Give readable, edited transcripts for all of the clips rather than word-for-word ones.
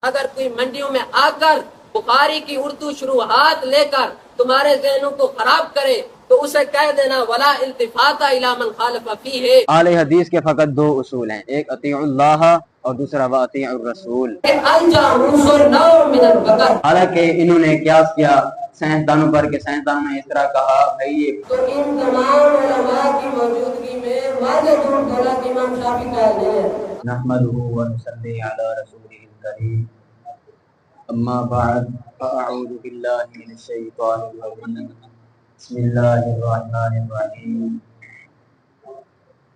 اگر کوئی منڈیوں میں آ کر بخاری کی اردو شروحات لے کر تمہارے ذہنوں کو خراب کرے تو اسے کہہ دینا ولا التفات الی من خالف فیہ۔ اہل حدیث کے فقط دو اصول ہیں، ایک اطیع اللہ اور دوسرا واطیع الرسول۔ حالانکہ انہوں نے قیاس کیا سائنسدانوں پر کہ سائنسدانوں نے اس طرح کہا بھائی یہ تو ان تمام علماء کی موجودگی میں واضح طور پر امام شافعی قائل نہیں ہے۔ نحمده ونصلي على رسوله الكريم اما بعد فاعوذ بالله من الشيطان الرجيم بسم الله الرحمن الرحيم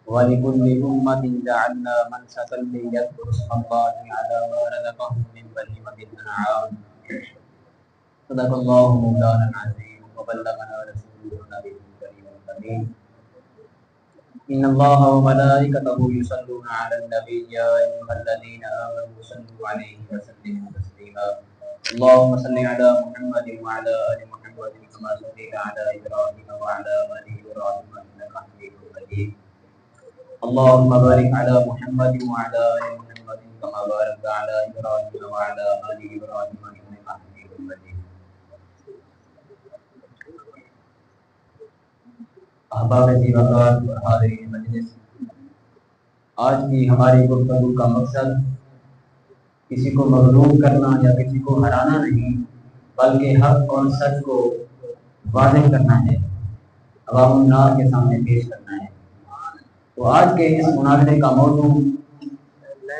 ولكل أمة جعلنا منسكا ليذكروا اسم الله على ما رزقهم من بهيمة الأنعام صدق الله مولانا العظيم وبلغنا رسوله النبي الكريم الأمين إن الله وملائكته يصلون على النبي يا أيها الذين آمنوا صلوا عليه وسلموا تسليما اللهم صل على محمد وعلى آل محمد كما صليت على إبراهيم وعلى آل إبراهيم إنك حميد مجيد اللهم بارك على محمد وعلى آل محمد كما باركت على إبراهيم وعلى آل إبراهيم إنك حميد مجيد۔ احباب جی وقار اور حاضرین مجلس، آج کی ہماری گفتگو کا مقصد کسی کو مغلوب کرنا یا کسی کو ہرانا نہیں، بلکہ حق اور سچ کو واضح کرنا ہے، عوام الناس کے سامنے پیش کرنا ہے۔ تو آج کے اس مناظرے کا موضوع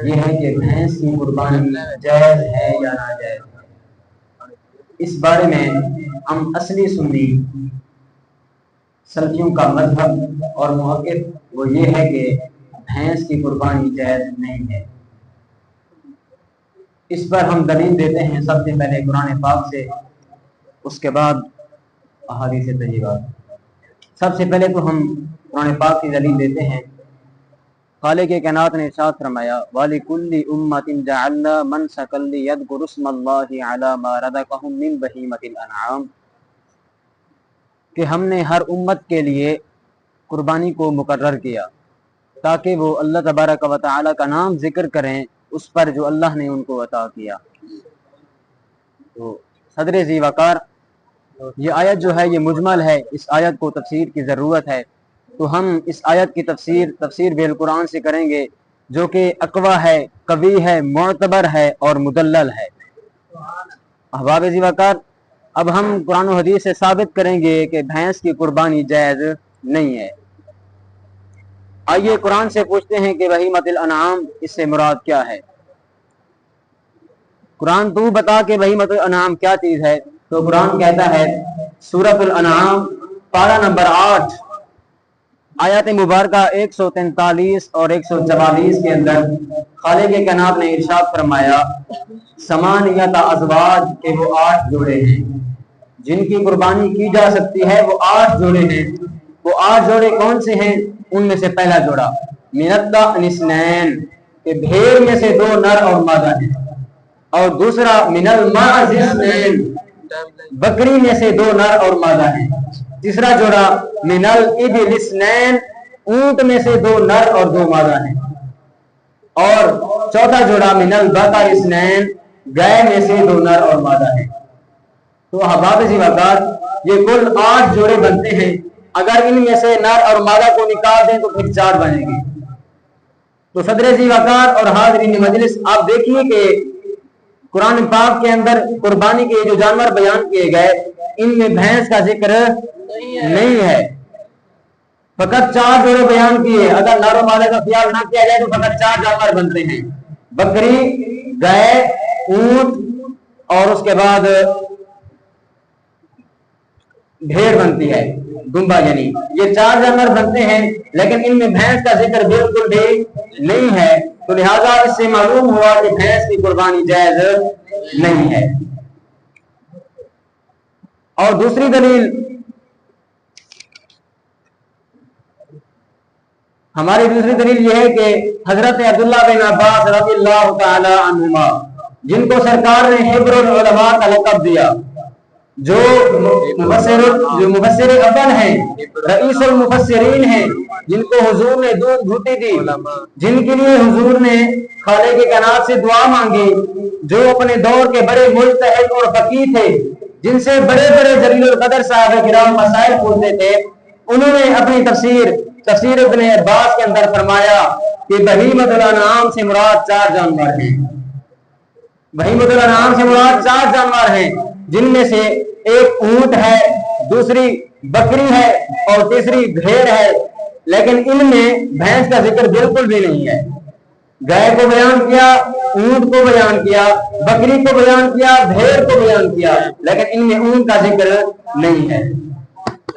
یہ ہے کہ بھینس کی قربانی جائز ہے یا ناجائز ہے۔ اس بارے میں ہم اصلی سنی سلفیوں کا مذہب اور موقف وہ یہ ہے کہ بھینس کی قربانی جائز نہیں ہے۔ اس پر ہم دلیل دیتے ہیں سب سے پہلے قرآن پاک سے، اس کے بعد احادیث طیبات۔ سب سے پہلے تو ہم قرآن پاک کی دلیل دیتے ہیں۔ خالق کائنات نے ارشاد فرمایا وَلِكُلِّ أُمَّةٍ جَعَلْنَا مَنسَكًا لِيَذْكُرُوا اسْمَ اللَّهِ عَلَى مَا رَزَقَهُم مِّن بَهِيمَةِ الْأَنْعَامِ، کہ ہم نے ہر امت کے لیے قربانی کو مقرر کیا تاکہ وہ اللہ تبارک و تعالی کا نام ذکر کریں اس پر جو اللہ نے ان کو عطا کیا۔ تو صدر ذی وقار، یہ آیت جو ہے یہ مجمل ہے، اس آیت کو تفسیر کی ضرورت ہے، تو ہم اس آیت کی تفسیر بالقرآن سے کریں گے جو کہ اقوی ہے، قوی ہے، معتبر ہے اور مدلل ہے۔ احباب ذی وقار، اب ہم قرآن و حدیث سے ثابت کریں گے کہ بھینس کی قربانی جائز نہیں ہے۔ آئیے قرآن سے پوچھتے ہیں کہ بہیمۃ الانعام اس سے مراد کیا ہے؟ قرآن تو بتا کہ بہیمۃ الانعام کیا چیز ہے؟ تو قرآن کہتا ہے سورۃ الانعام پارہ نمبر 8 آیات مبارکہ 143 اور 144 کے اندر خالق کائنات نے ارشاد فرمایا ثمانیۃ ازواج، کہ وہ 8 جوڑے ہیں جن کی قربانی کی جا سکتی ہے، وہ 8 جوڑے ہیں۔ وہ 8 جوڑے کون سے ہیں؟ ان میں سے پہلا جوڑا من الضأن اثنین، کہ بھیڑ میں سے 2 نر اور مادہ ہیں، اور دوسرا من الماعز اثنین، بکری میں سے 2 نر اور مادہ ہیں۔ تیسرا جوڑا من الابل اثنین، اونٹ میں سے 2 نر اور 2 مادہ ہیں، اور چوتھا جوڑا من البقر اثنین، گائے میں سے 2 نر اور مادہ ہیں۔ تو احباب ذی وقار، یہ کل 8 جوڑے بنتے ہیں۔ اگر ان میں سے نر اور مادہ کو نکال دیں تو پھر 4 بنے گی۔ تو صدر ذی وقار اور حاضرین مجلس، آپ دیکھیے کہ قرآن پاک کے اندر قربانی کے جو جانور بیان کیے گئے ان میں بھینس کا ذکر نہیں ہے، فقط 4 جوڑے بیان کیے۔ اگر نر و مادہ کا خیال نہ کیا جائے تو فقط 4 جانور بنتے ہیں، بکری، گائے، اونٹ اور اس کے بعد بھیڑ بنتی ہے، دمبا، یعنی یہ 4 جانور بنتے ہیں، لیکن ان میں بھینس کا ذکر بالکل بھی نہیں ہے۔ تو لہذا اس سے معلوم ہوا کہ بھینس کی قربانی جائز نہیں ہے۔ اور دوسری دلیل ہماری یہ ہے کہ حضرت عبداللہ بن عباس رضی اللہ تعالی عنہما، جن کو سرکار نے حبر العلماء کا لقب دیا، جو مفسر اول ہیں، رئیس المفسرین ہیں، جن کو حضور نے دودھ گھوٹی دی، جن کے لیے حضور نے خالق کائنات سے دعا مانگی، جو اپنے دور کے بڑے مجتہد اور فقیہ تھے، جن سے بڑے بڑے جلیل القدر صاحب کرام مسائل پوچھتے تھے، انہوں نے اپنی تفسیر ابن عباس کے اندر فرمایا کہ بہیمۃ الانعام سے مراد 4 جانور ہیں۔ بہیمۃ الانعام سے مراد 4 جانور ہیں، جن میں سے ایک اونٹ ہے، دوسری بکری ہے اور تیسری بھیڑ ہے، لیکن ان میں بھینس کا ذکر بالکل بھی نہیں ہے۔ گائے کو بیان کیا، اونٹ کو بیان کیا، بکری کو بیان کیا، بھیڑ کو بیان کیا، لیکن ان میں اونٹ کا ذکر نہیں ہے،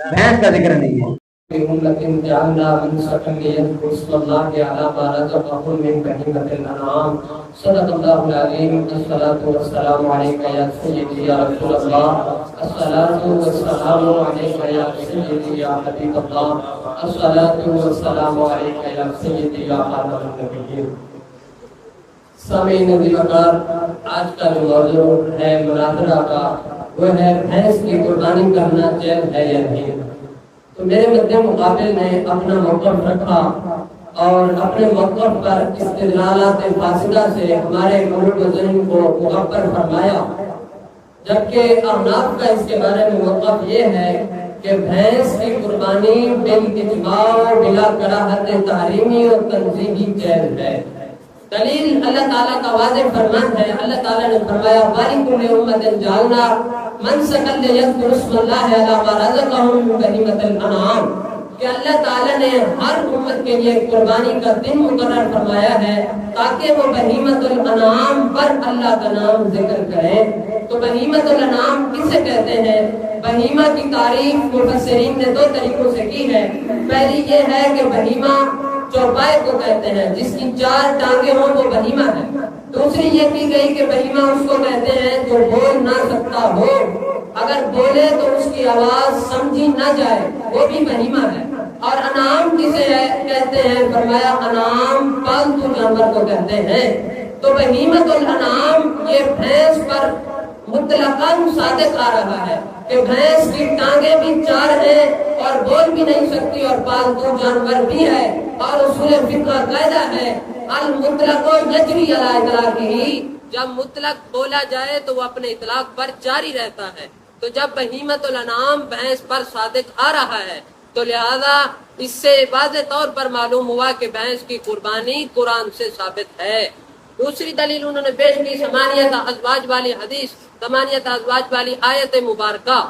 بھینس کا ذکر نہیں ہے۔ لیکن جعلنا من سکن لیذکر اسم اللہ علی ما رزقهم من بہیمۃ الانعام۔ صدق اللہ العظیم۔ الصلاۃ والسلام علیک یا سیدی یا رسول اللہ، الصلاۃ والسلام علیک یا سیدی یا حبیب اللہ، الصلاۃ والسلام علیک یا سیدی یا خاتم النبیین۔ سامعین وقار، آج کا جو موضوع ہے مناظرہ کا، وہ ہے بھینس کی قربانی کرنا جائز ہے یا نہیں۔ تو میرے مد مقابل نے اپنا موقف رکھا اور اپنے موقف پر استدلالات فاسدہ سے ہمارے قلوب و ذہن کو مغفر فرمایا، جبکہ احناف کا اس کے بارے میں موقف یہ ہے کہ بھینس کی قربانی بالاجماع بلا کراہت تحریمی اور تنزیہی جائز ہے۔ دلیل اللہ تعالیٰ کا واضح فرمان ہے۔ اللہ تعالیٰ نے فرمایا وَلِكُلِّ أُمَّةٍ جَعَلْنَا مَنسَكًا لِيَذْكُرُوا اسْمَ اللَّهِ عَلَىٰ مَا رَزَقَهُم مِّن بَهِيمَةِ الْأَنْعَامِ، کہ اللہ تعالیٰ نے ہر امت کے لیے قربانی کا دن مقرر فرمایا ہے تاکہ وہ بہیمۃ الانعام پر اللہ کا نام ذکر کریں۔ تو بہیمۃ الانعام کسے کہتے ہیں؟ بہیمہ کی تعریف مفسرین نے 2 طریقوں سے کی ہے۔ پہلی یہ ہے کہ بہیمہ چوپائے کو کہتے ہیں، جس کی 4 ٹانگیں ہوں وہ بہیمہ ہے۔ دوسری یہ کی گئی کہ بہیمہ اس کو کہتے ہیں جو بول نہ سکتا ہو، اگر بولے تو اس کی آواز سمجھی نہ جائے، وہ بھی بہیمہ ہے۔ اور انعام کسے کہتے ہیں؟ فرمایا انعام پالتو جانور کو کہتے ہیں۔ تو بہیمۃ الانعام یہ بھینس پر مطلقاً صادق آ رہا ہے کہ بھینس کی ٹانگیں بھی 4 ہیں اور بول بھی نہیں سکتی اور پالتو جانور بھی ہے، اور اصول فقہ قاعدہ ہے المطلق یجری علی اطلاقہ، جب مطلق بولا جائے تو وہ اپنے اطلاق پر جاری رہتا ہے۔ تو جب بہیمۃ الانعام بھینس پر صادق آ رہا ہے تو لہذا اس سے واضح طور پر معلوم ہوا کہ بھینس کی قربانی قرآن سے ثابت ہے۔ دوسری دلیل انہوں نے پیش کی ثمانیۃ ازواج والی حدیث، ثمانیۃ ازواج والی آیت مبارکہ۔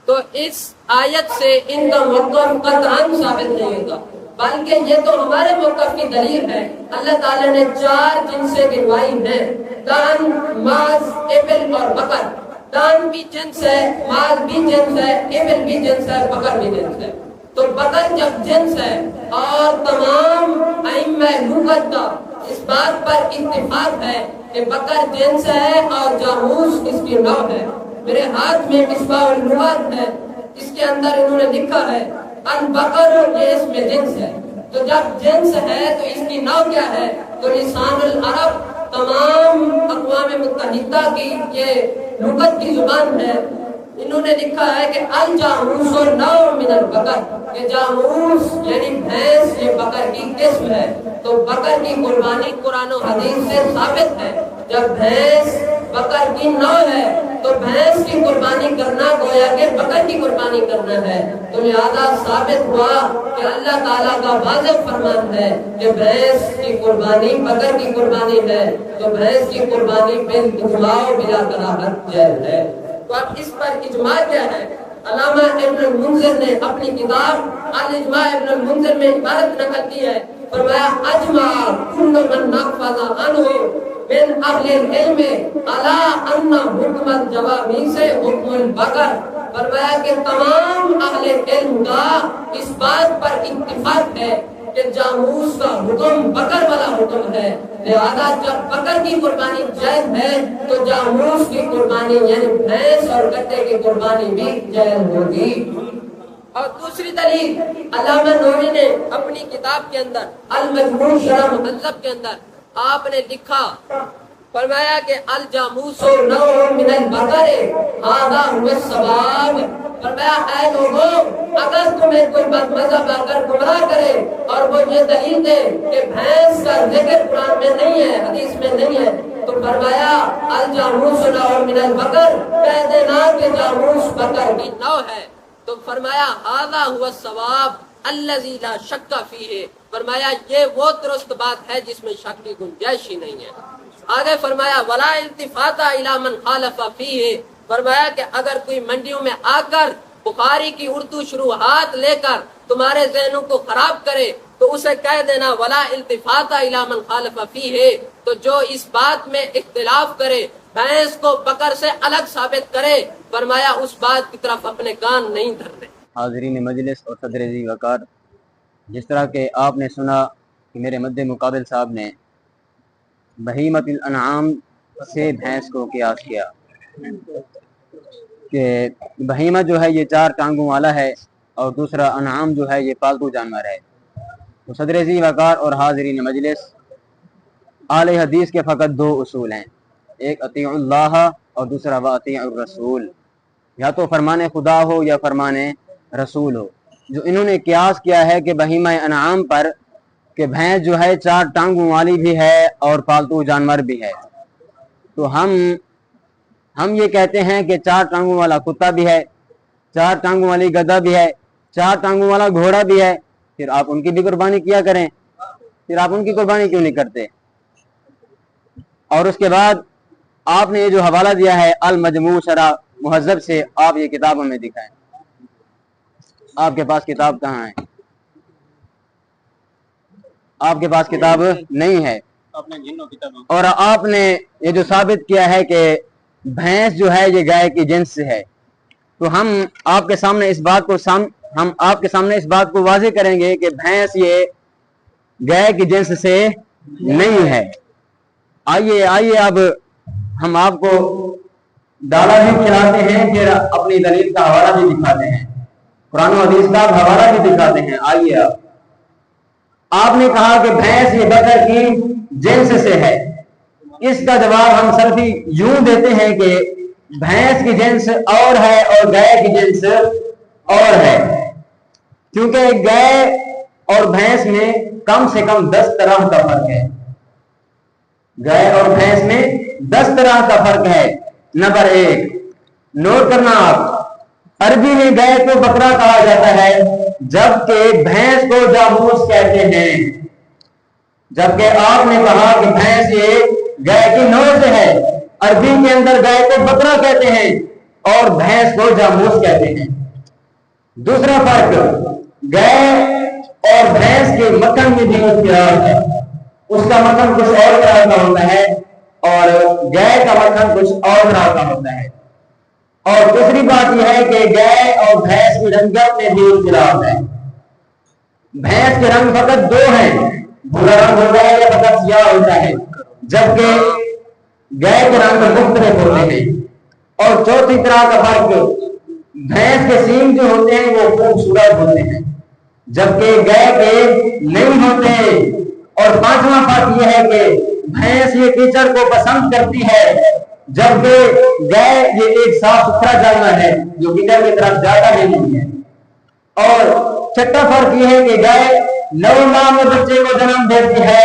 تو اس آیت سے ان کا موقف قطعاً ثابت نہیں ہوگا، بلکہ یہ تو ہمارے موقف کی دلیل ہے۔ اللہ تعالیٰ نے 4 جنسیں گنوائی ہیں، دان، ماز، ابل اور بکر۔ دان بھی جنس ہے، ماز بھی جنس ہے، ابل بھی جنس ہے، بکر بھی جنس ہے۔ تو بکر جب جنس ہے اور تمام ائمہ لغت کا اس بات پر اتفاق ہے کہ بکر جنس ہے اور جاموس اس کی نوع ہے۔ میرے ہاتھ میں مصباح اللغات ہے، اس کے اندر انہوں نے لکھا ہے البقر، یہ اس میں جنس ہے۔ تو جب جنس ہے تو اس کی نوع کیا ہے؟ تو لسان العرب تمام اقوام متحدہ کی یہ لغت کی زبان ہے۔ انہوں نے لکھا ہے کہ الجاموس نوع من البقر، کہ جاموس یعنی بھینس یہ بکر کی قسم ہے۔ تو بکر کی قربانی قرآن و حدیث سے ثابت ہے۔ جب بھینس بکر کی نوع ہے تو بھینس کی قربانی کرنا گویا کہ بکر کی قربانی کرنا ہے۔ تو لہذا ثابت ہوا کہ اللہ تعالیٰ کا واضح فرمان ہے کہ بھینس کی قربانی بکر کی قربانی ہے، تو بھینس کی قربانی بالاجماع بلا کراہت جائز ہے۔ تو اب اس پر اجماع کیا ہے؟ علامہ ابن المنذر نے اپنی کتاب الاجماع ابن المنذر میں عبارت نقل کی ہے، فرمایا اجمع کل من نفذ عنہ من اہل العلم علی ان حکم الجوامیس حکم البقر، فرمایا کہ تمام اہل علم کا اس بات پر اتفاق ہے کہ جاموس کا حکم بکر والا حکم ہے، لہذا جب بکر کی قربانی جائز ہے تو جاموس کی قربانی یعنی بھینس اور گدے کی قربانی بھی جائز ہوگی۔ اور دوسری دلیل علامہ نووی نے اپنی کتاب کے اندر المجموع شرح مہذب کے اندر آپ نے لکھا فرمایا کہ الجاموس نوع من البقر ھذا هو الثواب. فرمایا اے لوگوں اگر تمہیں کوئی بد مذہب آ کر گمراہ کرے اور وہ یہ دلیل دے کہ بھینس کا ذکر قرآن میں نہیں ہے حدیث میں نہیں ہے تو فرمایا الجاموس نوع من البقر کہہ دینا کہ جاموس بکر کی نوع ہے. تو فرمایا ھذا هو الثواب الذی لا شک فیہ. فرمایا یہ وہ درست بات ہے جس میں شک کی گنجائش ہی نہیں ہے. آگے فرمایا ولا التفات الی من خالف فیہ. فرمایا کہ اگر کوئی منڈیوں میں آ کر بخاری کی اردو شروحات لے کر تمہارے ذہنوں کو خراب کرے تو اسے کہہ دینا ولا التفات الی من خالف فیہ. تو جو اس بات میں اختلاف کرے بھینس کو بکر سے الگ ثابت کرے فرمایا اس بات کی طرف اپنے کان نہیں دھرنے. حاضرین مجلس اور صدر ذی وقار، جس طرح کہ آپ نے سنا کہ میرے مد مقابل صاحب نے بہیمۃ الانعام سے بھینس کو قیاس کیا کہ بہیمہ جو ہے یہ 4 ٹانگوں والا ہے اور دوسرا انعام جو ہے یہ پالتو جانور ہے. تو صدر ذی وقار اور حاضرین مجلس، اہل حدیث کے فقط 2 اصول ہیں، ایک اطیع اللہ اور دوسرا واطیع الرسول. یا تو فرمان خدا ہو یا فرمان رسول ہو. جو انہوں نے قیاس کیا ہے کہ بہیمہ انعام پر کہ بھینس جو ہے 4 ٹانگوں والی بھی ہے اور پالتو جانور بھی ہے، تو ہم یہ کہتے ہیں کہ 4 ٹانگوں والا کتا بھی ہے، 4 ٹانگوں والی گدھا بھی ہے، 4 ٹانگوں والا گھوڑا بھی ہے. پھر آپ ان کی بھی قربانی کیا کریں. پھر آپ ان کی قربانی کیوں نہیں کرتے؟ اور اس کے بعد آپ نے یہ جو حوالہ دیا ہے المجموع شرح مہذب سے، آپ یہ کتابوں میں دکھائیں. آپ کے پاس کتاب کہاں ہے؟ آپ کے پاس کتاب نہیں ہے. اور آپ نے یہ جو ثابت کیا ہے کہ بھینس جو ہے یہ گائے کی جنس سے ہے، تو ہم آپ کے سامنے اس بات کو واضح کریں گے کہ بھینس یہ گائے کی جنس سے نہیں ہے. آئیے اب ہم آپ کو ڈالا بھی کھلاتے ہیں، پھر اپنی دلیل کا حوالہ بھی دکھاتے ہیں، قرآن و حدیث کا حوالہ بھی دکھاتے ہیں. آئیے آپ نے کہا کہ بھینس یہ بکر کی جنس سے ہے. اس کا جواب ہم سلفی یوں دیتے ہیں کہ بھینس کی جنس اور ہے اور گائے کی جنس اور ہے، کیونکہ گائے اور بھینس میں کم سے کم 10 طرح کا فرق ہے. گائے اور بھینس میں 10 طرح کا فرق ہے. نمبر 1 نوٹ کرنا آپ، عربی میں گائے کو بکرا کہا جاتا ہے جبکہ بھینس کو جاموس کہتے ہیں. جبکہ آپ نے کہا کہ بھینس یہ گائے کی نوع سے ہے، عربی کے اندر گائے کو بکرا کہتے ہیں اور بھینس کو جاموس کہتے ہیں. دوسرا فرق، گائے اور بھینس کے مکھن میں بھی اختلاف ہے. اس کا مکھن کچھ اور طرح کا ہوتا ہے اور گائے کا مکھن کچھ اور طرح کا ہوتا ہے. اور دوسری بات یہ ہے کہ گائے اور بھینس کی رنگت میں بھی اختلاف ہے. بھینس کے رنگ فقط 2 ہیں، بھورا رنگ ہوتا ہے یا فقط سیاہ ہوتا ہے، جبکہ گائے کے رنگ مختلف ہوتے ہیں. اور چوتھی طرح کا فرق، بھینس کے سینگ جو ہوتے ہیں وہ خوبصورت ہوتے ہیں جبکہ گائے کے نہیں ہوتے. اور پانچواں فرق یہ ہے کہ بھینس یہ کیچڑ کو پسند کرتی ہے جبکہ گائے یہ ایک صاف ستھرا جانور ہے جو کیچڑ کی طرف جاتا بھی نہیں ہے. اور چھٹا فرق یہ ہے کہ گائے 9 ماہ میں بچے کو جنم دیتی ہے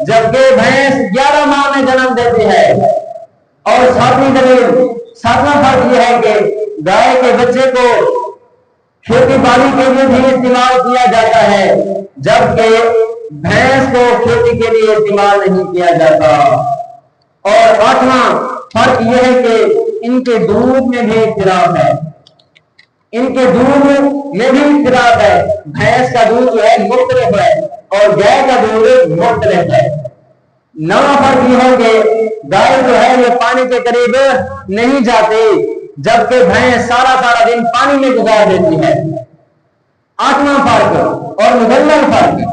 جبکہ بھینس 11 ماہ میں جنم دیتی ہے. اور ساتواں فرق یہ ہے کہ گائے کے بچے کو کھیتی باڑی کے لیے بھی استعمال کیا جاتا ہے جبکہ بھینس کو کھیتی کے لیے استعمال نہیں کیا جاتا. اور 8واں فرق یہ ہے کہ ان کے دودھ میں بھی اختلاف ہے. بھینس کا دودھ جو ہے مختلف ہے اور گائے کا دودھ مختلف ہے. 9واں فرق یہ ہے کہ گائے جو ہے یہ پانی کے قریب نہیں جاتی جبکہ بھینس سارا دن پانی میں گزار دیتی ہے. 8واں فرق اور مدلل فرق،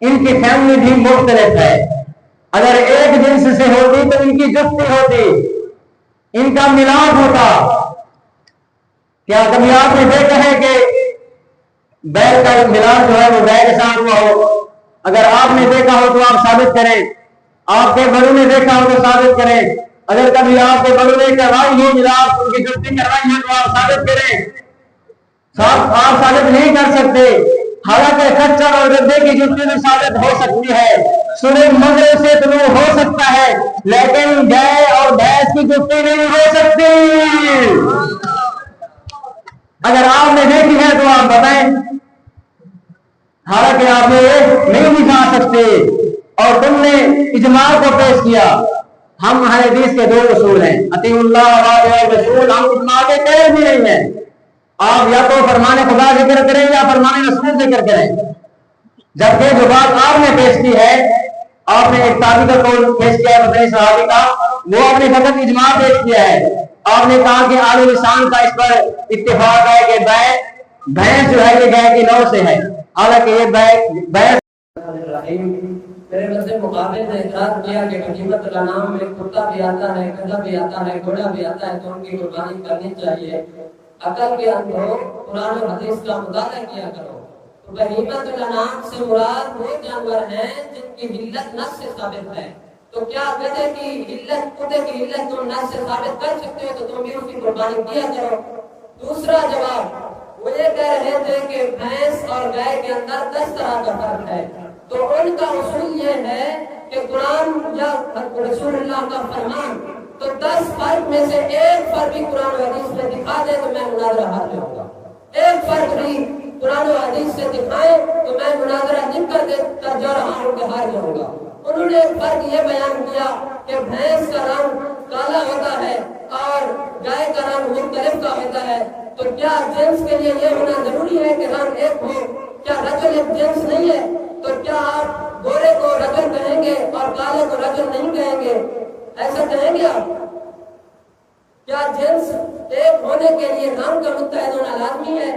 ان کی فیملی بھی مختلف ہے. اگر ایک جنس سے ہوتی تو ان کی جفتی ہوتی، ان کا ملاپ ہوتا. کیا کبھی آپ نے دیکھا ہے کہ بیل کا ملاپ جو ہے وہ گائے کے ساتھ ہوا ہو؟ اگر آپ نے دیکھا ہو تو آپ ثابت کریں. آپ کے بڑوں نے دیکھا ہو تو ثابت کریں. اگر کبھی آپ کے بڑوں نے کروائی ہو ملاپ ان کی جفتی کروائی ہے تو آپ ثابت کریں. آپ ثابت نہیں کر سکتے. حالانکہ کچر اور گدے کی جفتی بھی ثابت ہو سکتی ہے. سورج مغرب سے طلوع ہو سکتا ہے لیکن گائے اور بھینس کی جفتی نہیں ہو سکتی. اگر آپ نے دیکھی ہے تو آپ بتائیں. حالانکہ آپ نے نہیں دکھا سکتے اور تم نے اجماع کو پیش کیا. ہم اہل حدیث کے دو اصول ہیں, اطیعوا اللہ و رسول. ہم اجماع کے قائل بھی نہیں ہیں. آپ یا تو فرمان خدا ذکر کریں یا فرمان رسول ذکر کریں. جبکہ جو بات آپ نے پیش کی ہے, آپ نے ایک تابعی کا قول پیش کیا ہے مدنی صحابی کا, وہ آپ نے فقط اجماع پیش کیا ہے. آپ نے کہا کہ اہل لسان کا اس پر اتفاق ہے کہ بھینس جو ہے یہ گائے کی نوع سے ہے. حالانکہ یہ بھینس میرے مذہب مقابل نے اعتراض کیا کہ بہیمۃ الانعام میں کتا بھی آتا ہے, گدھا بھی آتا ہے, گھوڑا بھی آتا ہے, تو ان کی قربانی کرنی چاہیے. عقل کے اندھو قرآن و حدیث کا مطالعہ کیا کرو. تو بہیمۃ الانعام سے مراد وہ جانور ہیں جن کی علت نص سے ثابت ہے. تو کیا گدھے کی علت, کتے کی علت تم نص سے ثابت کر سکتے ہو تو تم بھی اس کی قربانی کیا کرو. دوسرا جواب وہ یہ کہہ رہے تھے کہ بھینس اور گائے کے اندر 10 طرح کا فرق ہے. تو ان کا اصول یہ ہے کہ قرآن یا رسول اللہ کا فرمان تو 10 فرق میں سے ایک فرق بھی قرآن و حدیث میں دکھا دے تو میں مناظرہ ہار جاؤں گا. ایک فرق بھی قرآن و حدیث سے دکھائے تو میں مناظرہ لکھ کر جا رہا ہوں کہ ہار جاؤں گا. انہوں نے ایک فرق یہ بیان کیا کہ بھینس کا رنگ کالا ہوتا ہے اور گائے کا رنگ مختلف کا ہوتا ہے. تو کیا جنس کے لیے یہ ہونا ضروری ہے کہ رنگ ایک ہو؟ کیا رجل ایک جنس نہیں ہے؟ تو کیا آپ گورے کو رجل کہیں گے اور کالے کو رجل نہیں کہیں گے؟ ایسا کہیں گے آپ؟ کیا جنس ایک ہونے کے لیے رنگ کا متحد ہونا لازمی ہے؟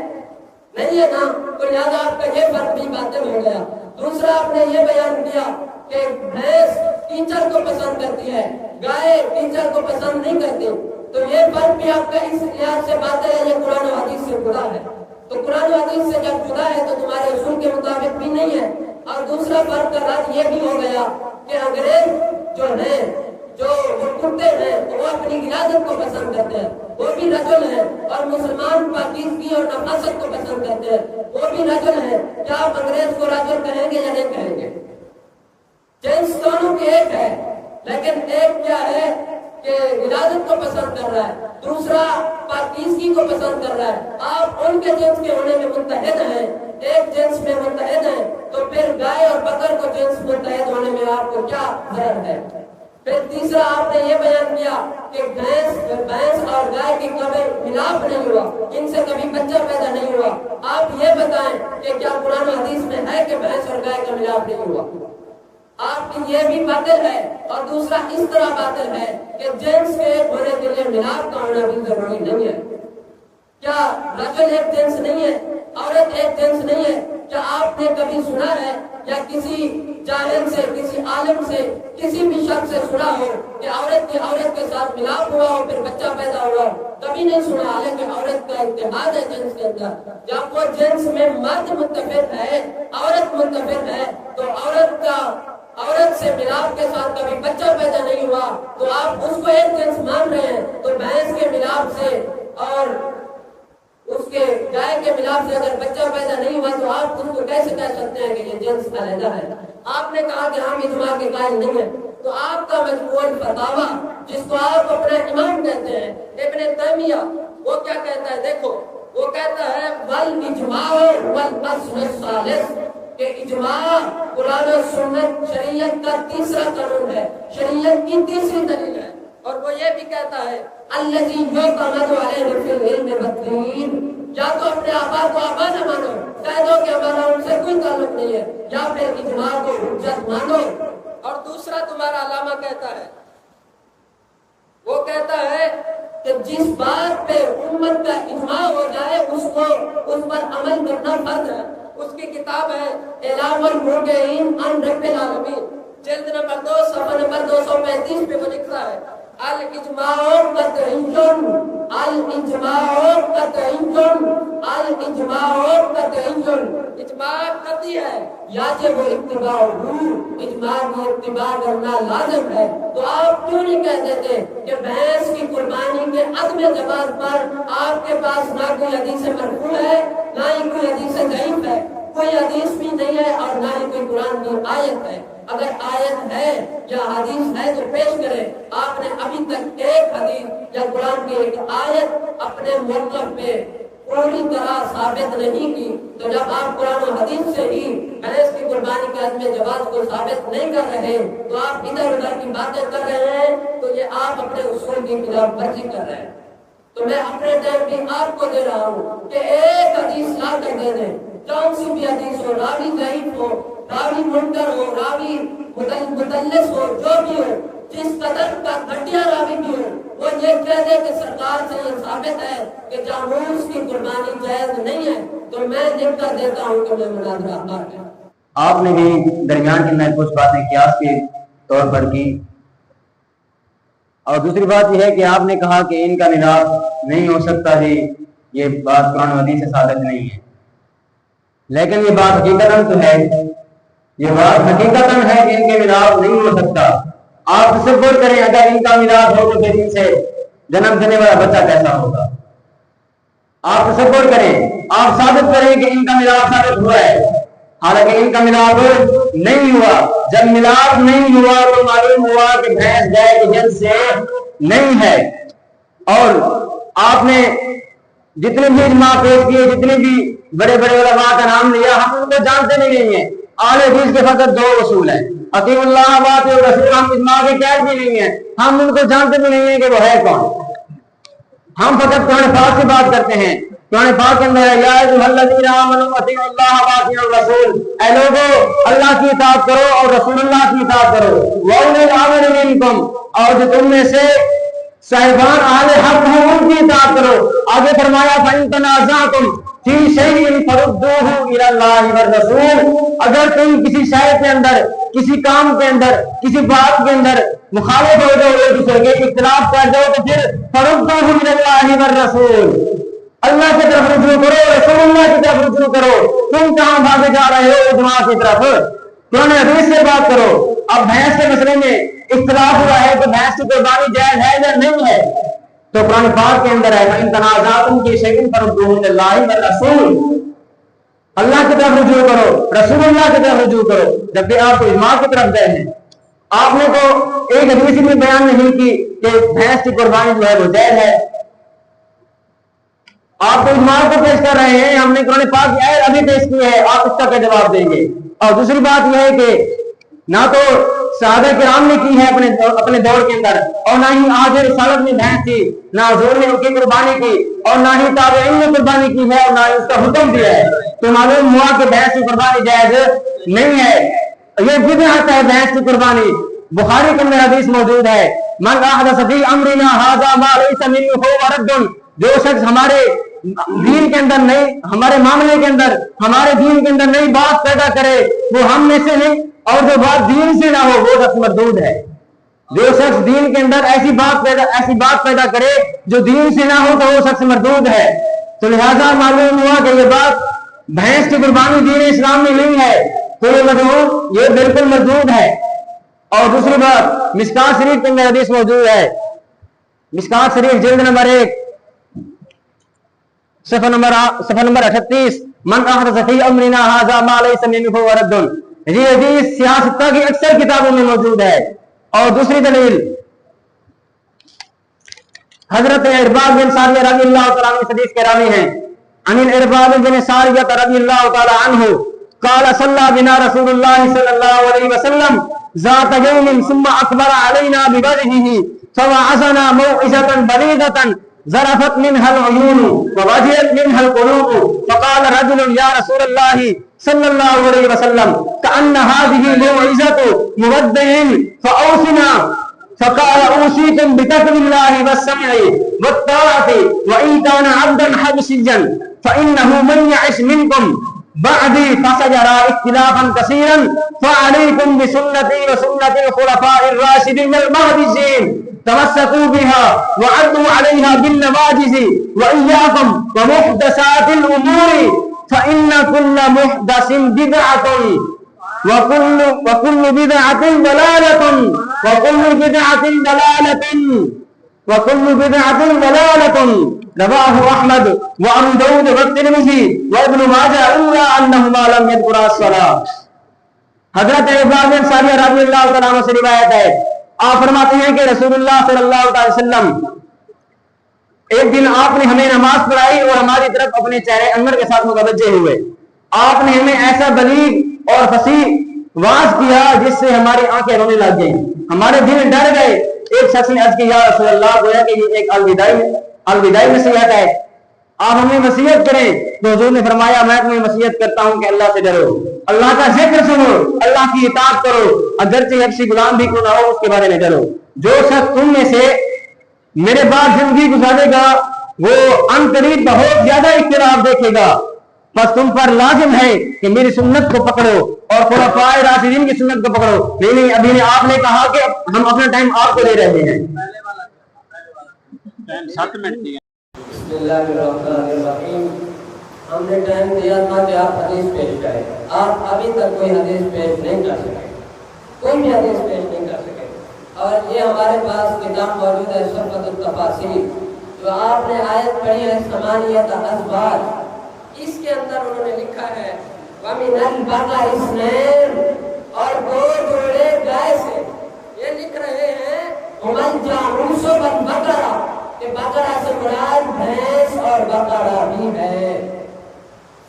نہیں ہے نا. تو لہٰذا آپ کا یہ فرق بھی باطل ہو گیا. دوسرا آپ نے یہ بیان کیا کہ بھینس کیچڑ کو پسند کرتی ہے, گائے کیچڑ کو پسند نہیں کرتی. تو یہ فرق بھی آپ کا اس لحاظ سے باطل ہے, یہ قرآن و حدیث سے جدا ہے. تو قرآن و حدیث سے جب جدا ہے تو تمہارے اصول کے مطابق بھی نہیں ہے. اور دوسرا فرق کا رد یہ بھی ہو گیا کہ انگریز جو ہیں, جو کتے ہیں, وہ اپنی غلاظت کو پسند کرتے ہیں, وہ بھی رجل ہیں. اور مسلمان پاکیزگی اور نفاست کو پسند کرتے ہیں, وہ بھی رجل ہیں. کیا آپ انگریز کو رجل کہیں گے یا نہیں کہیں گے؟ جنس دونوں کے ایک ہے, لیکن ایک کیا ہے کہ غلاظت کو پسند کر رہا ہے, دوسرا پاکیزگی کو پسند کر رہا ہے. آپ ان کے جنس کے ہونے میں متحد ہیں, ایک جنس میں متحد ہیں, تو پھر گائے اور بکر کو جنس متحد ہونے میں آپ کو کیا ضرر ہے؟ پھر تیسرا آپ نے یہ بیان کیا کہ بھینس اور گائے کی کبھی ملاپ نہیں ہوا, ان سے کبھی بچہ پیدا نہیں ہوا. آپ یہ بتائیں کہ کیا قرآن و حدیث میں ہے کہ بھینس اور گائے کا ملاپ نہیں ہوا؟ آپ کی یہ بھی باطل ہے. اور دوسرا اس طرح باطل ہے کہ جنس کے ایک ہونے کے لیے ملاپ کا ہونا بھی ضروری نہیں ہے. کیا رجل ایک جنس نہیں ہے, عورت ایک جنس نہیں ہے؟ کیا آپ نے کبھی سنا ہے یا کسی جاہل سے, کسی عالم سے, کسی بھی شخص سے سنا ہو کہ عورت کے ساتھ ملاپ ہوا ہو پھر بچہ پیدا ہوا؟ کبھی نہیں سنا. حالانکہ عورت کا اتحاد ہے جنس کے اندر. جب وہ جنس میں مرد متفق ہے, عورت متفق ہے, تو عورت سے ملاپ کے ساتھ کبھی بچہ پیدا نہیں ہوا تو آپ اس کو ایک جنس مان رہے ہیں. تو بھینس کے ملاپ سے اور اس کے گائے کے ملاپ سے اگر بچہ پیدا نہیں ہوا تو آپ اس کو کیسے کہہ سکتے ہیں کہ یہ جنس علیحدہ ہے؟ آپ نے کہا کہ ہم اجماع کے قائل نہیں ہیں. تو آپ کا مجموع الفتاوی جس کو آپ اپنا امام کہتے ہیں, ابن تیمیہ, وہ کیا کہتا ہے؟ دیکھو, وہ کہتا ہے والاجماع والاصل الثالث, کہ اجماع قرآن و سنت شریعت کا تیسرا قانون ہے, شریعت کی تیسری دلیل ہے. اور وہ یہ بھی کہتا ہے الذی یعتمد علیہ فی العلم والدین, یا تو اپنے آبا کو آبا نہ مانو, کہہ دو کہ ہمارا ان سے کوئی تعلق نہیں ہے, یا پھر اجماع کو حجت مانو. اور دوسرا تمہارا علامہ کہتا ہے, وہ کہتا ہے کہ جس بات پہ امت کا اجماع ہو جائے اس پر عمل کرنا فرض ہے. اس کی کتاب ہے اعلام الموقعین عن رب العالمین, جلد نمبر 2 صفحہ نمبر 235 پہ وہ لکھتا ہے الاجماع قطعی الاجماع قطعی، اجماع قطعی ہے، یجب اتباعہ، اجماع کی اتباع کرنا لازم ہے۔ تو آپ کیوں نہیں کہہ دیتے کہ بھینس کی قربانی کے عدم جواز پر آپ کے پاس نہ کوئی حدیث مرفوع ہے، نہ ہی کوئی حدیث ضعیف ہے، کوئی حدیث بھی نہیں ہے اور نہ ہی کوئی قرآن کی آیت ہے؟ اگر آیت ہے یا حدیث ہے تو پیش کریں۔ آپ نے ابھی تک ایک حدیث یا قرآن کی ایک آیت اپنے موقف پہ پوری طرح ثابت نہیں کی، تو جب آپ قرآن و حدیث سے ہی بھینس کی قربانی کے عدم جواز کو ثابت نہیں کر رہے تو آپ ادھر ادھر کی باتیں کر رہے ہیں، تو یہ آپ اپنے اصول کی خلاف ورزی کر رہے ہیں۔ تو میں اپنے ٹائم بھی آپ کو دے رہا ہوں کہ ایک حدیث لا کر دے دیں، کون سی بھی حدیث ہو، راوی ضعیف ہو، راوی منکر ہو، راوی مدلس ہو، جو بھی ہو، جس قدر کا گھٹیا راوی بھی ہو، وہ یہ کہہ دے کہ سرکار سے یہ ثابت ہے کہ جاموس کی قربانی جائز نہیں ہے، تو میں لکھ کر دیتا ہوں کہ میں مناظرہ کر دوں۔ آپ نے بھی درمیان کے اندر کچھ باتیں قیاس کے طور پر کی، اور دوسری بات یہ ہے کہ آپ نے کہا کہ ان کا ملاپ نہیں ہو سکتا جی، یہ بات قرآن و حدیث سے ثابت نہیں ہے، لیکن یہ بات حقیقتاً تو ہے، یہ بات حقیقتاً ہے کہ ان کے ملاپ نہیں ہو سکتا۔ آپ تصور کریں اگر ان کا ملاپ ہو تو پھر ان سے جنم دینے والا بچہ کیسا ہوگا؟ آپ تصور کریں، آپ ثابت کریں کہ ان کا ملاپ ثابت ہوا ہے، حالانکہ ان کا ملاپ نہیں ہوا۔ جب ملاپ نہیں ہوا تو معلوم ہوا کہ بھینس گائے کی جنس سے نہیں ہے۔ اور آپ نے جتنے بھی اجماع پیش کیے، جتنے بھی بڑے بڑے علماء کا نام لیا، ہم ان کو جانتے نہیں ہیں۔ اہل حدیث کے فقط دو اصول ہیں، اطیعوا اللہ واطیعوا الرسول۔ ہم اجماع کے قائل بھی نہیں ہیں، ہم ان کو جانتے بھی نہیں ہیں کہ وہ ہے کون۔ ہم فقط قرآن پاک سے بات کرتے ہیں۔ قرآن پاک کے اندر یا ایھا الذین آمنوا اطیعوا اللہ واطیعوا الرسول، اے لوگو اللہ کی اطاعت کرو اور رسول اللہ کی اطاعت کرو، واولی الامر منکم، اور جو تم میں سے صاحبان اہل حق ہیں ان کی اطاعت کرو۔ آگے فرمایا فَإِن تَنَازَعْتُمْ فِي شَيْءٍ فَرُدُّوهُ إِلَى اللَّهِ وَالرَّسُولِ، اگر تم کسی شے کے اندر، کسی کام کے اندر، کسی بات کے اندر مخالف ہو جاؤ، ایک دوسرے کے اختلاف کر جاؤ، تو پھر فَرُدُّوهُ إِلَى اللَّهِ وَالرَّسُولِ، اللہ کی طرف رجوع کرو، رسول اللہ کی طرف رجوع کرو۔ تم کہاں بھاگے جا رہے ہو اجماع کی طرف؟ قرآن حدیث سے بات کرو۔ اب بھینس کے مسئلے میں اختلاف ہوا ہے کہ بھینس کی قربانی جائز ہے یا نہیں ہے، تو قرآن پاک کے اندر ہے فَإِن تَنَازَعْتُمْ فِي شَيْءٍ فَرُدُّوهُ إِلَى اللَّهِ وَالرَّسُولِ، اللہ کی طرف رجوع کرو، رسول اللہ کی طرف رجوع کرو۔ جبکہ آپ تو اجماع کی طرف گئے ہیں، آپ نے تو ایک حدیث بھی بیان نہیں کی کہ بھینس کی قربانی جو ہے وہ جائز ہے، آپ تو اجماع کو پیش کر رہے ہیں۔ ہم نے قرآن پاک کی آیت ابھی پیش کی ہے، آپ اس کا کیا جواب دیں گے؟ اور دوسری بات یہ ہے کہ نہ تو صحابہ کرام نے کی ہے اپنے دور کے اندر، اور نہ ہی آج رسالت میں بھینس تھی، نہ حضور نے ان کی قربانی کی، اور نہ ہی تابعین نے قربانی کی ہے، اور نہ ہی اس کا حکم دیا ہے، تو معلوم ہوا کہ بھینس کی قربانی جائز نہیں ہے۔ یہ بدعت ہے بھینس کی قربانی۔ بخاری کے اندر حدیث موجود ہے من احدث فی امرنا ھذا ما لیس منہ فہو رد، جو شخص ہمارے دین کے اندر نہیں، ہمارے معاملے کے اندر، ہمارے دین کے اندر نئی بات پیدا کرے وہ ہم میں سے نہیں، اور جو بات دین سے نہ ہو وہ شخص مردود ہے۔ جو شخص دین کے اندر ایسی بات پیدا کرے جو دین سے نہ ہو تو وہ شخص مردود ہے۔ تو لہذا معلوم ہوا کہ یہ بات بھینس کی قربانی دین اسلام میں نہیں ہے، تو یہ بالکل مردود ہے۔ اور دوسری بات مشکات شریف کے اندر حدیث موجود ہے، مشکات شریف جلد نمبر 1 صفحہ نمبر 38، من احدث فی امرنا ھذا ما لیس منہ فہو رد، یہ حدیث سیاستہ کی اکثر کتابوں میں موجود ہے۔ اور دوسری دلیل حضرت ارباض بن ساریہ رضی اللہ تعالیٰ عنہ حدیث کے راوی ہیں، عن الارباض بن ساریہ رضی اللہ تعالیٰ عنہ قال صلی بنا رسول اللہ صلی اللہ علیہ وسلم ذات یوم ثم اکبر علینا بوجهه فوعظنا موعظة بلیغة ذرفت منها العيون ووجلت منها القلوب فقال رجل يا رسول الله صلى الله عليه وسلم كأن هذه موعظة مودع فأوصنا، فقال اوصيكم بتقوى الله والسمع والطاعة وإن كان عبدا حبشيا فإنه من يعش منكم بعدي فسيرى اختلافا كثيرا فعليكم بسنتي وسنة الخلفاء الراشدين المهديين۔ تمسكوا بها وعضوا عليها بالنواجذ وإياكم ومحدثات الأمور فإن كل محدث بدعة وكل بدعة ضلالة وكل بدعة ضلالة رواه أحمد وأبو داود والترمذي وابن ماجہ إلا أنهما لم يذكرا الصلاة. حضرت ابراہیم انصاری رضی اللہ تعالیٰ عنہ سے روایت ہے، آپ فرماتے ہیں کہ رسول اللہ صلی اللہ علیہ وسلم ایک دن آپ نے ہمیں نماز پڑھائی اور ہماری طرف اپنے چہرے انور کے ساتھ متوجہ ہوئے. آپ نے ہمیں ایسا بلیغ اور فصیح واعظ کیا جس سے ہماری آنکھیں رونے لگ گئیں، ہمارے دل ڈر گئے. ایک شخص نے عرض کی یا رسول اللہ، گویا کہ یہ ایک الوداعی نصیحت ہے، آپ ہمیں وصیت کریں. تو حضور نے فرمایا میں تمہیں وصیت کرتا ہوں کہ اللہ سے ڈرو، اللہ کا ذکر سنو، اللہ کی اطاعت کرو، اگرچہ حبشی غلام بھی کیوں نہ ہو اس کے بارے میں ڈرو. جو شخص تم میں سے میرے بعد زندگی گزارے گا وہ ان قریب بہت زیادہ اختلاف دیکھے گا، بس تم پر لازم ہے کہ میری سنت کو پکڑو اور خلفائے راشدین کی سنت کو پکڑو. نہیں ابھی نے آپ نے کہا کہ ہم اپنا ٹائم آپ کو دے رہے ہیں. 7 منٹ دیا. بسم اللہ الرحمن الرحیم. ہم نے ٹائم دیا تھا کہ آپ حدیث پیش کریں، آپ ابھی تک کوئی حدیث پیش نہیں کر سکے، کوئی بھی حدیث پیش نہیں کر سکے. اور یہ ہمارے پاس کتاب موجود ہے شرفۃ التفاسیر، جو آپ نے آیت پڑھی ہے ثمانیۃ ازواج، اس کے اندر انہوں نے لکھا ہے وَمِنَ الْبَقَرِ اثْنَيْنِ، اور 2 جوڑے گائے سے. یہ لکھ رہے ہیں وَمَنْ جَعْرُوسُ وَالْبَقَرَ، کہ بقرہ سے مراد بھینس اور بقرہ بھی ہے.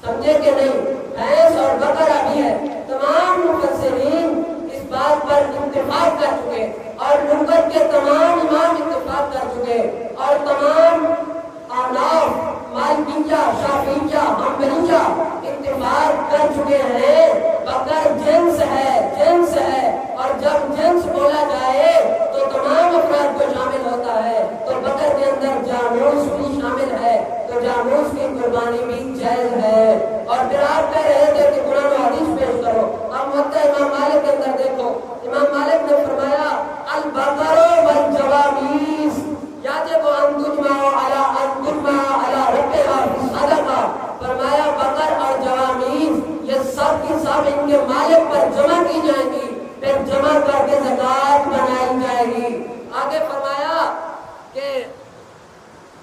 سمجھے کہ نہیں؟ بھینس اور بقرہ بھی ہے. تمام مفسرین اس بات پر اتفاق کر چکے اور لغت کے تمام امام اتفاق کر چکے اور تمام احناف، مالکیہ، شافعیہ، حنبلیہ اتفاق کر چکے ہیں بقر جنس ہے، جنس ہے. اور جب جنس بولا جائے تو تمام افراد کو شامل ہوتا ہے. تو بقر کے اندر جاموس بھی شامل ہے، تو جاموس کی قربانی بھی جائز ہے. اور پھر آپ کہہ رہے تھے کہ قرآن و حدیث پیش کرو. اب مکہ امام مالک کے اندر دیکھو، امام مالک نے فرمایا البقر والجوامیس یاجب ان تجمع علی ربها صدقہ. فرمایا بقر اور جوامیس یہ سب کی سب ان کے مالک پر جمع کی جائیں گی، پھر جمع کر کے زکات بنائی جائے گی. آگے فرمایا کہ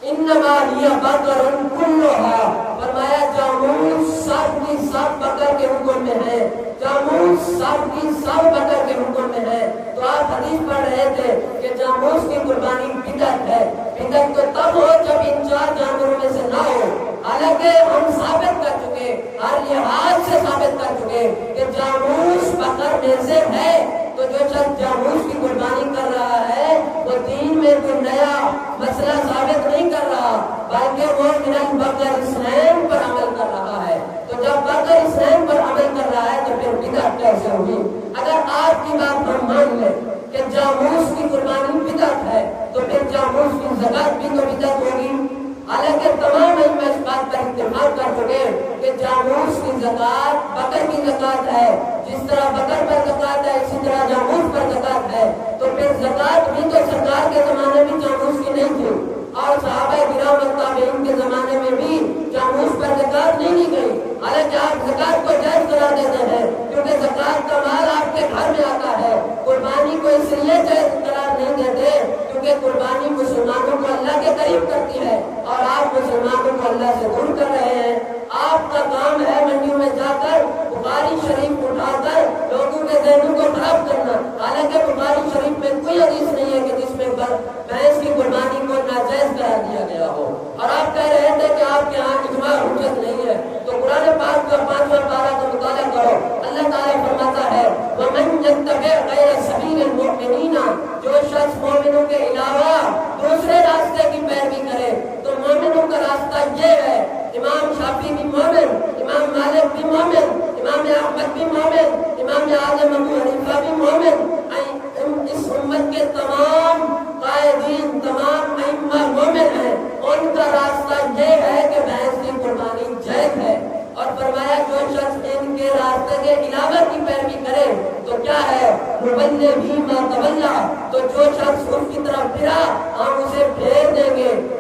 انما ہی بقر کلھا، فرمایا جاموس سب کی سب بقر کے حکم میں ہے، جاموس سب کی سب بقر کے حکم میں ہے. تو آپ حدیث پڑھ رہے تھے کہ جاموس کی قربانی بدعت ہے. بدعت تو تب ہو جب ان 4 جانوروں میں سے نہ ہو. حالانکہ ہم ثابت کر چکے، ہر لحاظ سے ثابت کر چکے کہ جاموس بقر میں سے ہے. تو جو شخص جاموس کی قربانی کر رہا ہے وہ دین میں کوئی نیا مسئلہ ثابت نہیں کر رہا، بلکہ وہ من البقر اثنین پر عمل کر رہا ہے. تو جب بقر اثنین پر عمل کر رہا ہے تو پھر بدعت کیسے ہوئی؟ اگر آپ کی بات ہم مان لیں کہ جاموس کی قربانی بدعت ہے تو پھر جاموس کی زکات بھی تو بدعت ہوگی. حالانکہ تمام ائمہ اس بات پر اتفاق کر چکے کہ جاموس کی زکات بقر کی زکات ہے. جس طرح بقر پر زکات ہے اسی طرح جاموس پر زکات ہے. تو پھر زکات بھی تو سرکار کے زمانے میں جاموس کی نہیں تھی اور صحابہ کرام و تابعین کے زمانے میں بھی جاموس پر زکات نہیں دی گئی. حالانکہ آپ زکات کو جائز قرار دیتے ہیں کیونکہ زکات کا مال آپ کے گھر میں آتا ہے. قربانی کو اس لیے جائز قرار نہیں دیتے کیونکہ قربانی مسلمانوں کو اللہ کے قریب کرتی ہے اور آپ مسلمانوں کو اللہ سے دور کر رہے ہیں. آپ کا کام ہے منڈیوں میں جا کر بخاری شریف اٹھا کر لوگوں کے ذہنوں کو خراب کرنا. حالانکہ بخاری شریف میں کوئی حدیث نہیں ہے کہ جس میں بھینس کی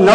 9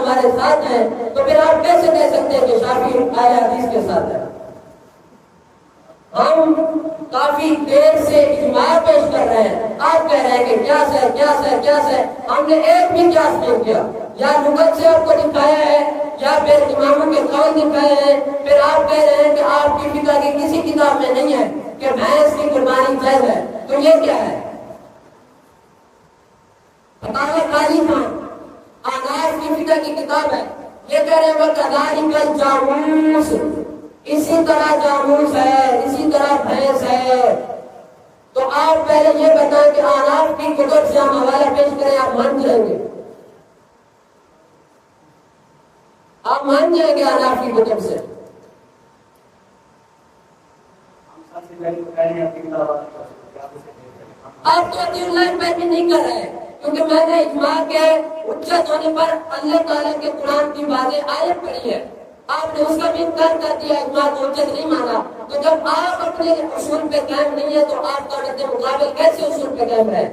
ہمارے ساتھ ہیں تو پھر آپ کیسے کہہ سکتے ہیں کہ شافعی آیا حدیث کے ساتھ ہے؟ ہم کافی دیر سے اجماع پیش کر رہے ہیں، آپ کہہ رہے ہیں کہ قیاس ہے قیاس ہے قیاس ہے. ہم نے ایک بھی قیاس نہیں کیا، یا لغت سے آپ کو دکھایا ہے یا پھر اماموں کے قول دکھائے ہیں. پھر آپ کہہ رہے ہیں کہ آپ کی فقہ کی کسی کتاب میں نہیں ہے کہ بھینس کی قربانی جائز ہے. تو یہ کیا ہے؟ فتاوی قاضی خان آناف کی فقہ کی کتاب ہے، یہ کہہ رہے ہیں وَكَذَلِكَ الْجَامُوسُ، اسی طرح جاموس ہے، اسی طرح بھینس ہے. تو آپ پہلے یہ بتائیں کہ آناف کی کتب سے ہم حوالہ پیش کریں، آپ مان جائیں گے؟ آپ مان جائیں گے آناف کی کتب سے؟ آپ تو دل لائن پہ بھی نہیں کر رہے، کیونکہ میں نے اجماع کے حجت ہونے پر اللہ تعالیٰ کے قرآن کی واضح آیت پڑھی ہے، آپ نے اس کا بھی انکار کر دیا، اجماع کو حجت نہیں مانا. تو جب آپ اپنے اصول پہ قائم نہیں ہے تو آپ کا رد مقابل کیسے اصول پہ قائم رہے؟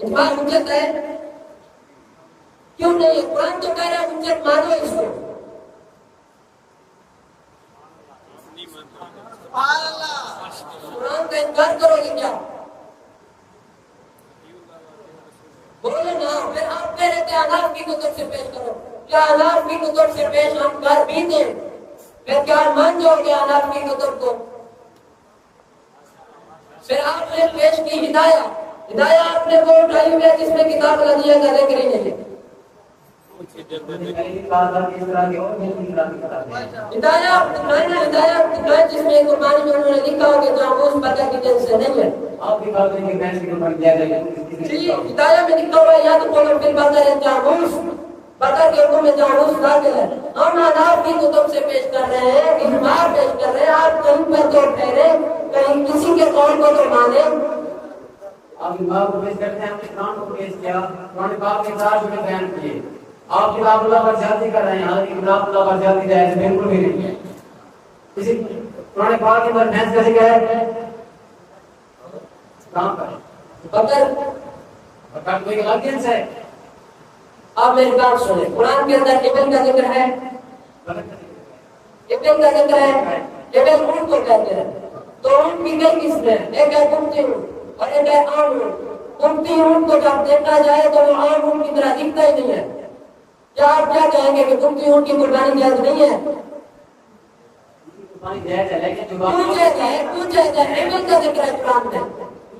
اجماع حجت ہے کیوں نہیں ہے؟ قرآن تو کہہ رہا ہے حجت مانو اس کو. قرآن کا انکار کرو گے کیا؟ بولے نا. پھر آپ کہہ رہے تھے آناف کی کتب سے پیش کرو، کیا آناف کی کتب سے پیش ہم کر بھی دیں؟ پھر کیا مان جاؤ گے آناف کی کتب کو؟ پھر آپ نے پیش کی ہدایہ آپ نے وہ اٹھائی ہوئی ہے جس میں کتاب لگی ہے گھرے کری نہیں. ہدایہ جس میں قربانی میں انہوں نے لکھا ہو کہ جاموس بکر کی جنس سے نہیں ہے. ہدایہ میں لکھا ہوا ہے یا تو قول فی البقر جاموس، بکر کے حکم میں جاموس داخل ہے. ہم آناف کی کتب سے پیش کر رہے ہیں، اجماع پیش کر رہے ہیں. آپ کہیں پر تو ٹھہرے، کہیں کسی کے قول کو تو مانے. آپ اجماع کو پیش کرتے ہیں، ہم نے قرآن کو پیش کیا، قرآن پاک کے ساتھ جو بیان کیے. آپ کتاب اللہ پر زیادتی کر رہے ہیں، حالانکہ کتاب اللہ پر زیادتی جائز بالکل بھی نہیں ہے. کسی قرآن پاک کے اندر بحث کیسے کیا ہے؟ کہاں پر بکر کوئی الگ جنس ہے. آپ میری بات سنیں، قرآن کے اندر ابن کا ذکر ہے، ابن کا ذکر ہے. ابن اونٹ کو کہتے ہیں. تو اونٹ کی کئی قسم ہے، ایک ہے قمتی اونٹ اور ایک ہے عام اونٹ. قمتی اونٹ کو جب دیکھا جائے تو وہ عام اونٹ کی طرح دکھتا ہی نہیں ہے. کیا آپ کیا کہیں گے کہ قمتی اونٹ کی قربانی جائز نہیں ہے؟ ابن کا ذکر ہے قرآن میں،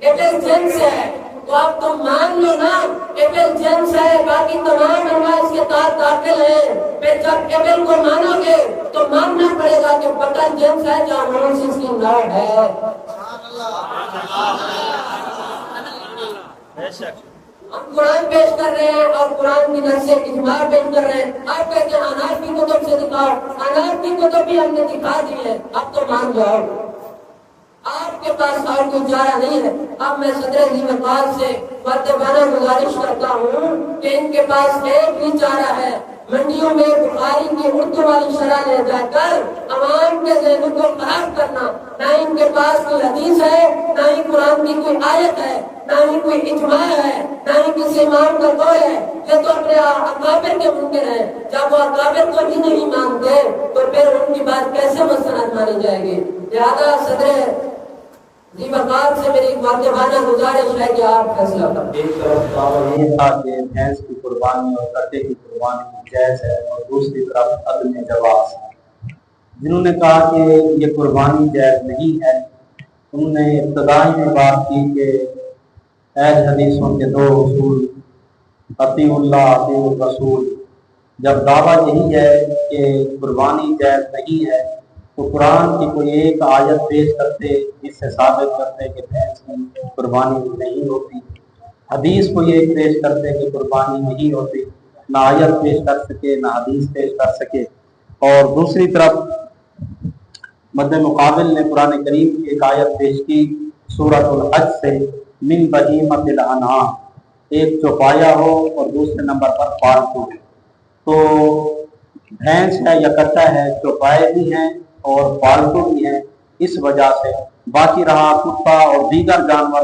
ابن جنس ہے. تو آپ تو مان لو نا، ایبل جنس ہے، باقی تمام انواع اس کے تحت داخل ہیں. پھر جب ایبل کو مانو گے تو ماننا پڑے گا کہ بکر جنس ہے، جاموس اس کی نوع ہے. ہم قرآن پیش کر رہے ہیں اور قرآن کی نص سے اجماع پیش کر رہے ہیں. آپ کہتے ہیں آناف کی کتب سے دکھاؤ، آناف کی کتب بھی ہم نے دکھا دی ہے، اب تو مان جاؤ. آپ کے پاس اور کوئی چارہ نہیں ہے. اب میں صدر وقار سے مؤدبانہ گزارش کرتا ہوں کہ ان کے پاس ایک ہی چارہ ہے، منڈیوں میں بخاری کی اردو والی شرح لے جا کر عوام کے ذہنوں کو خراب کرنا. نہ ان کے پاس کوئی حدیث ہے، نہ ہی قرآن کی کوئی آیت ہے، نہ ہی کوئی اجماع ہے، نہ ہی کسی امام کا قول ہے. یہ تو اپنے اکابر کے منکر ہیں. جب وہ اکابر کو ہی نہیں مانتے تو پھر ان کی بات کیسے مستند مانی جائے گی؟ لہٰذا صدر وقار سے میری مؤدبانہ گزارش ہے کہ آپ فیصلہ کریں. ایک طرف دعویٰ یہ تھا کہ بھینس کی قربانی اور کٹے کی قربانی جائز ہے، اور دوسری طرف عدم جواز. جنہوں نے کہا کہ یہ قربانی جائز نہیں ہے، انہوں نے ابتدائی میں بات کی کہ اہل حدیثوں کے دو اصول، اطیع اللہ اطیع الرسول. جب دعویٰ یہی ہے کہ قربانی جائز نہیں ہے تو قرآن کی کوئی ایک آیت پیش کرتے جس سے ثابت کرتے کہ بھینس کی قربانی نہیں ہوتی. حدیث کوئی ایک پیش کرتے کہ قربانی نہیں ہوتی. نہ آیت پیش کر سکے نہ حدیث پیش کر سکے. اور دوسری طرف مد مقابل نے قرآن کریم کی ایک آیت پیش کی سورۃ الحج سے، من بہیمۃ الانعام، ایک چوپایا ہو اور دوسرے نمبر پر پالتو. تو بھینس ہے یا کٹا ہے، چوپائے بھی ہیں اور پالتو بھی ہیں. اس وجہ سے باقی رہا کتا اور دیگر جانور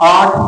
8